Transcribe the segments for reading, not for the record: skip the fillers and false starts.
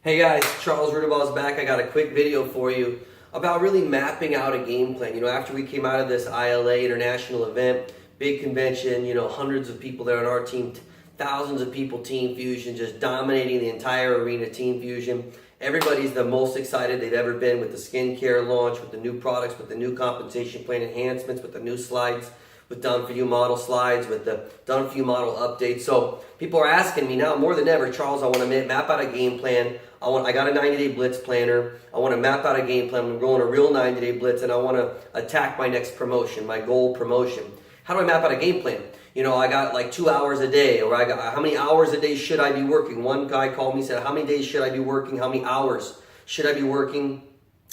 Hey guys, Charles Rudibaugh is back. I got a quick video for you about really mapping out a game plan. You know, after we came out of this ILA international event, big convention, you know, hundreds of people there on our team, thousands of people, Team Fusion, just dominating the entire arena, Team Fusion. Everybody's the most excited they've ever been with the skincare launch, with the new products, with the new compensation plan enhancements, with the new slides, with Done For You model slides, with the Done For You model updates. So people are asking me now more than ever, Charles, I want to map out a game plan. I got a 90-day blitz planner. I want to map out a game plan. I'm going a real 90-day blitz, and I want to attack my next promotion, my goal promotion. How do I map out a game plan? You know, I got like 2 hours a day, or I got how many hours a day should I be working? One guy called me and said, how many days should I be working? How many hours should I be working?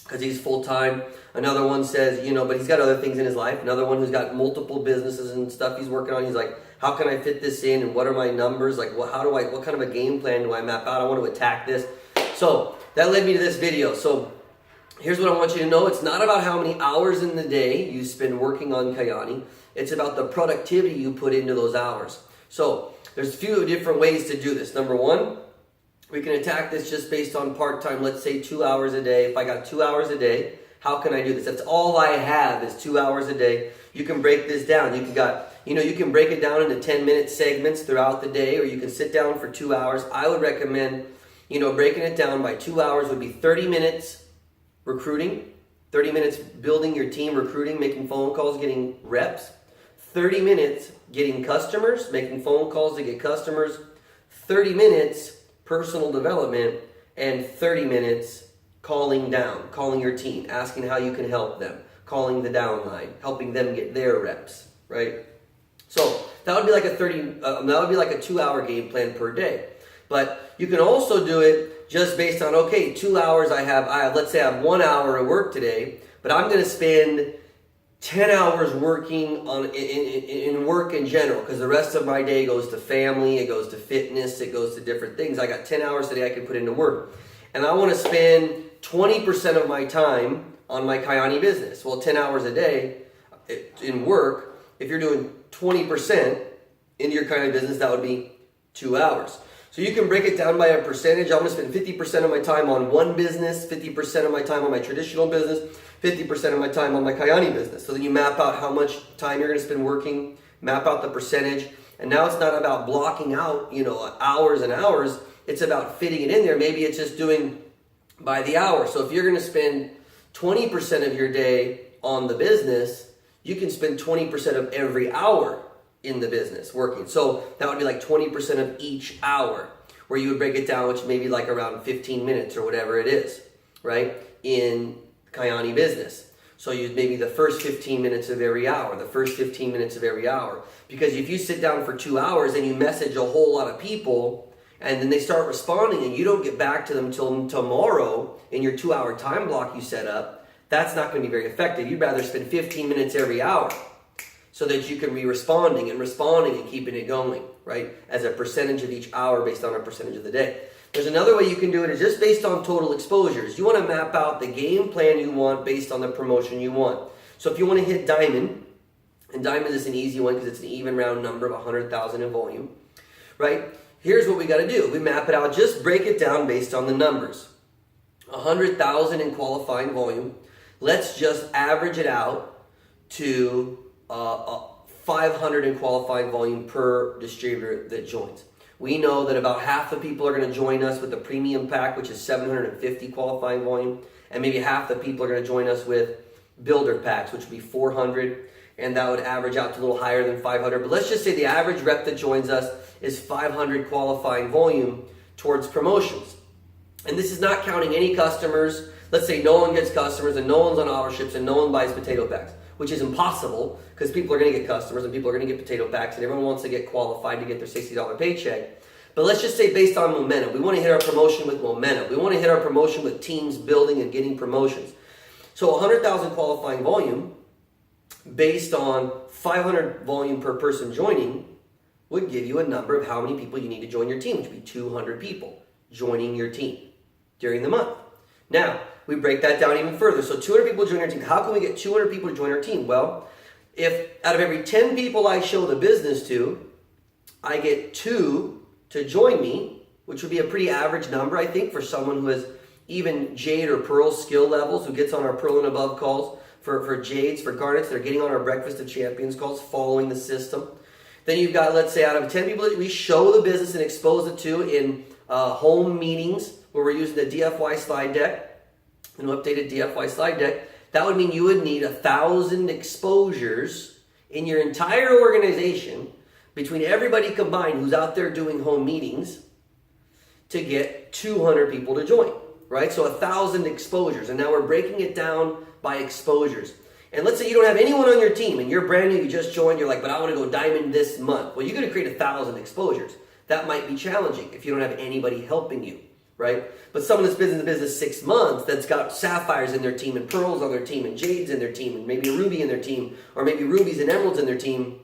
Because he's full-time. Another one says, you know, but he's got other things in his life. Another one who's got multiple businesses and stuff he's working on. He's like, how can I fit this in? And what are my numbers? Like, what kind of a game plan do I map out? I want to attack this. So that led me to this video. So here's what I want you to know. It's not about how many hours in the day you spend working on Kyani. It's about the productivity you put into those hours. So there's a few different ways to do this. Number one, we can attack this just based on part-time, let's say 2 hours a day. If I got 2 hours a day, how can I do this? That's all I have is 2 hours a day. You can break this down. You can break it down into 10-minute segments throughout the day, or you can sit down for 2 hours. I would recommend, breaking it down by 2 hours would be 30 minutes recruiting, 30 minutes building your team, recruiting, making phone calls, getting reps, 30 minutes getting customers, making phone calls to get customers, 30 minutes personal development, and 30 minutes calling your team, asking how you can help them, calling the downline, helping them get their reps, right? So that would be like a 2 hour game plan per day. But you can also do it just based on, okay, 2 hours let's say I have 1 hour of work today, but I'm going to spend 10 hours working in work in general, because the rest of my day goes to family, it goes to fitness, it goes to different things. I got 10 hours today I can put into work. And I want to spend 20% of my time on my Kyani business. Well, 10 hours a day in work, if you're doing 20% into your Kyani business, that would be 2 hours. So you can break it down by a percentage. I'm going to spend 50% of my time on one business, 50% of my time on my traditional business, 50% of my time on my Kyani business. So then you map out how much time you're going to spend working, map out the percentage. And now it's not about blocking out, hours and hours. It's about fitting it in there. Maybe it's just doing by the hour. So if you're going to spend 20% of your day on the business, you can spend 20% of every hour in the business working. So that would be like 20% of each hour, where you would break it down, which may be like around 15 minutes or whatever it is, right? In Kyani business. So maybe the first 15 minutes of every hour, Because if you sit down for 2 hours and you message a whole lot of people, and then they start responding and you don't get back to them until tomorrow in your 2 hour time block you set up, that's not going to be very effective. You'd rather spend 15 minutes every hour so that you can be responding and keeping it going, right? As a percentage of each hour based on a percentage of the day. There's another way you can do it, is just based on total exposures. You want to map out the game plan you want based on the promotion you want. So if you want to hit diamond, and diamond is an easy one because it's an even round number of 100,000 in volume, right? Here's what we got to do. We map it out, just break it down based on the numbers. 100,000 in qualifying volume. Let's just average it out to 500 in qualifying volume per distributor that joins. We know that about half the people are going to join us with the premium pack, which is 750 qualifying volume, and maybe half the people are going to join us with builder packs, which would be 400, and that would average out to a little higher than 500. But let's just say the average rep that joins us is 500 qualifying volume towards promotions. And this is not counting any customers. Let's say no one gets customers and no one's on auto ships and no one buys potato packs, which is impossible because people are going to get customers and people are going to get potato packs and everyone wants to get qualified to get their $60 paycheck. But let's just say based on momentum. We want to hit our promotion with momentum. We want to hit our promotion with teams building and getting promotions. So 100,000 qualifying volume based on 500 volume per person joining would give you a number of how many people you need to join your team, which would be 200 people joining your team during the month. Now, we break that down even further. So 200 people join our team. How can we get 200 people to join our team? Well, if out of every 10 people I show the business to, I get 2 to join me, which would be a pretty average number, I think, for someone who has even jade or pearl skill levels, who gets on our pearl and above calls. For jades, for garnets, they're getting on our breakfast of champions calls, following the system. Then you've got, let's say, out of 10 people that we show the business and expose it to in home meetings where we're using the DFY slide deck, an updated DFY slide deck. That would mean you would need 1,000 exposures in your entire organization between everybody combined who's out there doing home meetings to get 200 people to join, right? So 1,000 exposures. And now we're breaking it down by exposures. And let's say you don't have anyone on your team and you're brand new, you just joined, you're like, but I want to go diamond this month. Well, you're going to create 1,000 exposures. That might be challenging if you don't have anybody helping you, right? But someone that's been in the business 6 months that's got sapphires in their team and pearls on their team and jades in their team and maybe a ruby in their team or maybe rubies and emeralds in their team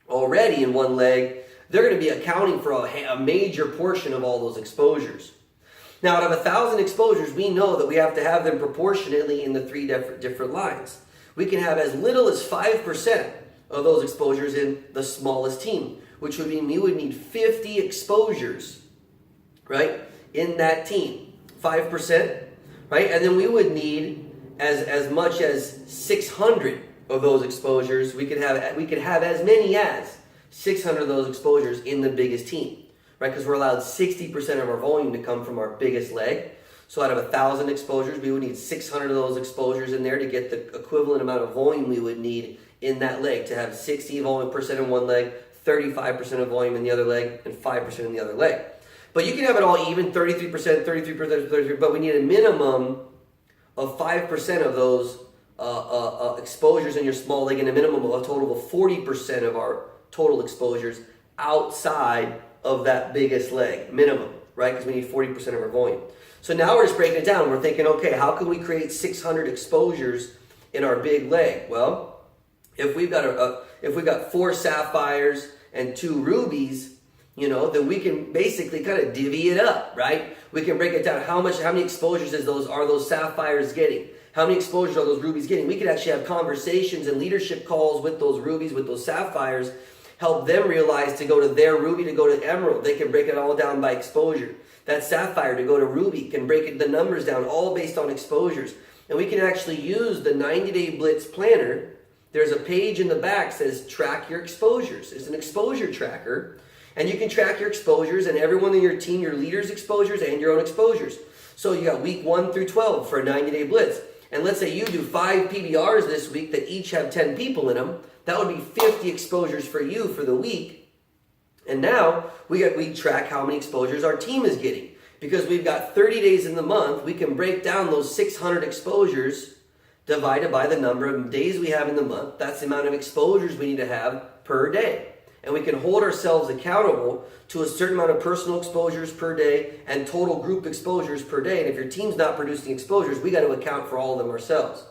already in one leg, they're going to be accounting for a major portion of all those exposures. Now, out of 1,000 exposures, we know that we have to have them proportionately in the 3 different lines. We can have as little as 5% of those exposures in the smallest team, which would mean we would need 50 exposures, right, in that team. 5%, right? And then we would need as much as 600 of those exposures. We could have as many as 600 of those exposures in the biggest team, right? Because we're allowed 60% of our volume to come from our biggest leg. So out of 1,000 exposures, we would need 600 of those exposures in there to get the equivalent amount of volume we would need in that leg to have 60% in one leg, 35% of volume in the other leg, and 5% in the other leg. But you can have it all even, 33%, 33%, but we need a minimum of 5% of those exposures in your small leg and a minimum of a total of 40% of our total exposures outside of that biggest leg, minimum, right? Because we need 40% of our volume. So now we're just breaking it down. We're thinking, okay, how can we create 600 exposures in our big leg? Well, if we've got 4 sapphires and 2 rubies, then we can basically kind of divvy it up, right? We can break it down. How many exposures are those sapphires getting? How many exposures are those rubies getting? We could actually have conversations and leadership calls with those rubies, with those sapphires, help them realize to go to their ruby, to go to emerald. They can break it all down by exposure. That sapphire to go to ruby can break the numbers down all based on exposures. And we can actually use the 90-day blitz planner. There's a page in the back that says track your exposures. It's an exposure tracker. And you can track your exposures and everyone in your team, your leaders' exposures and your own exposures. So you got week 1 through 12 for a 90-day blitz. And let's say you do 5 PBRs this week that each have 10 people in them. That would be 50 exposures for you for the week. And now we track how many exposures our team is getting. Because we've got 30 days in the month, we can break down those 600 exposures divided by the number of days we have in the month. That's the amount of exposures we need to have per day. And we can hold ourselves accountable to a certain amount of personal exposures per day and total group exposures per day. And if your team's not producing exposures, we got to account for all of them ourselves.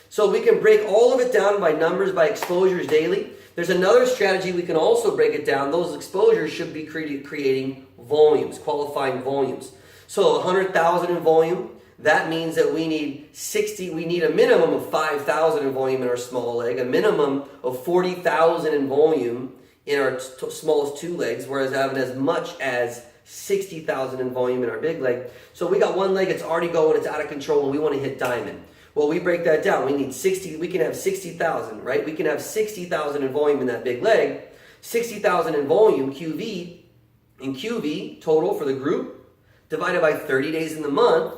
So we can break all of it down by numbers, by exposures daily. There's another strategy we can also break it down. Those exposures should be creating volumes, qualifying volumes. So 100,000 in volume, that means that we need a minimum of 5,000 in volume in our small leg, a minimum of 40,000 in volume in our smallest 2 legs, whereas having as much as 60,000 in volume in our big leg. So we got one leg, it's already going, it's out of control, and we want to hit diamond. Well, we break that down. We can have 60,000, right? We can have 60,000 in volume in that big leg, 60,000 in volume, QV total for the group, divided by 30 days in the month,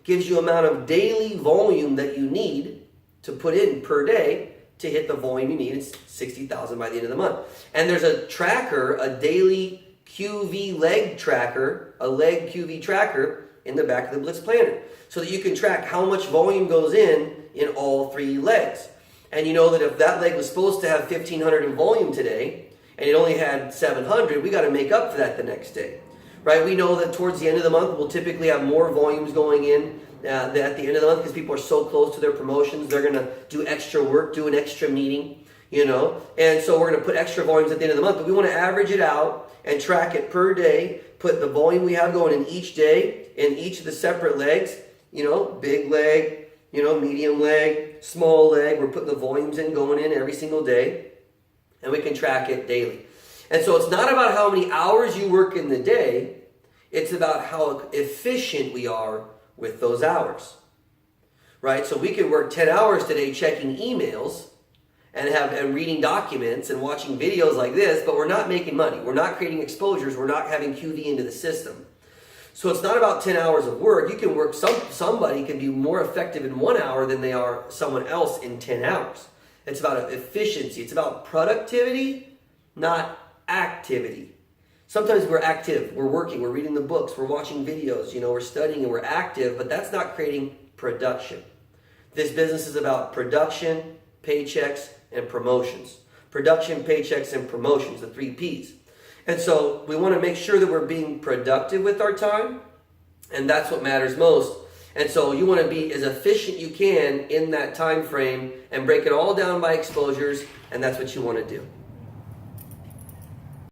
gives you amount of daily volume that you need to put in per day to hit the volume you need. It's 60,000 by the end of the month. And there's a tracker, a daily QV leg tracker, a leg QV tracker in the back of the Blitz Planner, so that you can track how much volume goes in all 3 legs. And you know that if that leg was supposed to have 1,500 in volume today, and it only had 700, we got to make up for that the next day, right? We know that towards the end of the month, we'll typically have more volumes going in at the end of the month because people are so close to their promotions. They're going to do extra work, do an extra meeting, and so we're going to put extra volumes at the end of the month, but we want to average it out and track it per day, put the volume we have going in each day in each of the separate legs, big leg, medium leg, small leg. We're putting the volumes going in every single day, and we can track it daily. And so it's not about how many hours you work in the day. It's about how efficient we are with those hours, right? So we could work 10 hours today checking emails and reading documents and watching videos like this, but we're not making money. We're not creating exposures. We're not having QV into the system. So it's not about 10 hours of work. You can work, somebody can be more effective in 1 hour than they are someone else in 10 hours. It's about efficiency. It's about productivity, not activity. Sometimes we're active, we're working, we're reading the books, we're watching videos, we're studying and we're active, but that's not creating production. This business is about production, paychecks, and promotions. Production, paychecks, and promotions, the 3 Ps. And so we want to make sure that we're being productive with our time, and that's what matters most. And so you want to be as efficient you can in that time frame and break it all down by exposures, and that's what you want to do.